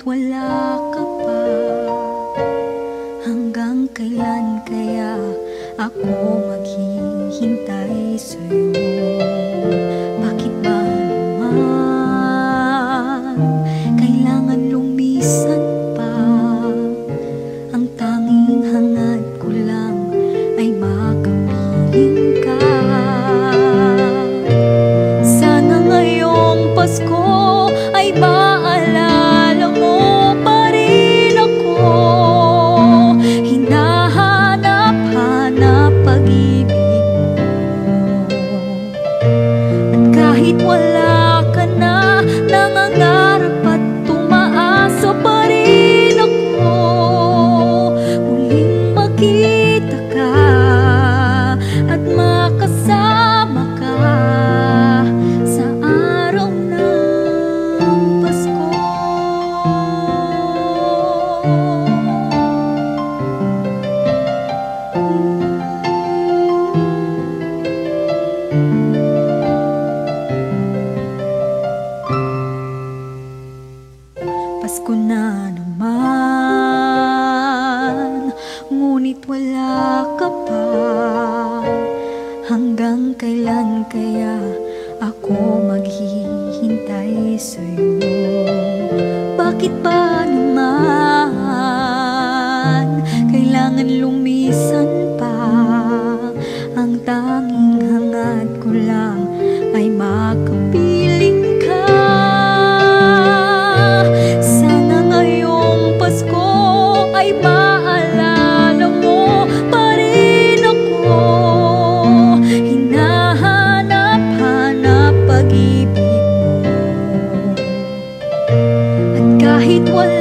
wala ka pa. Hanggang kailan kaya ako maghihintay sa'yo? Bakit ba naman kailangan lumisan pa? Ang tanging hangad ko lang ay makapiling ka. Sana ngayong Pasko ay maalala mo pa rin ako. Hinahanap-hanap pag-ibig mo. At kahit wala ka na, nangangarap at tumaasa pa rin ako. Muling makita ka at makasama ka sa araw ng Pasko. Pasko na naman, ngunit wala ka pa. Hanggang kailan kaya ako maghihintay sa'yo? Bakit ba naman kailangan lumisan pa? Ang tanging hangad ko lang ay makapiling ka. Sana ngayong Pasko ay maalala mo pa rin ako. Hinahanap-hanap pag-ibig mo. At kahit wala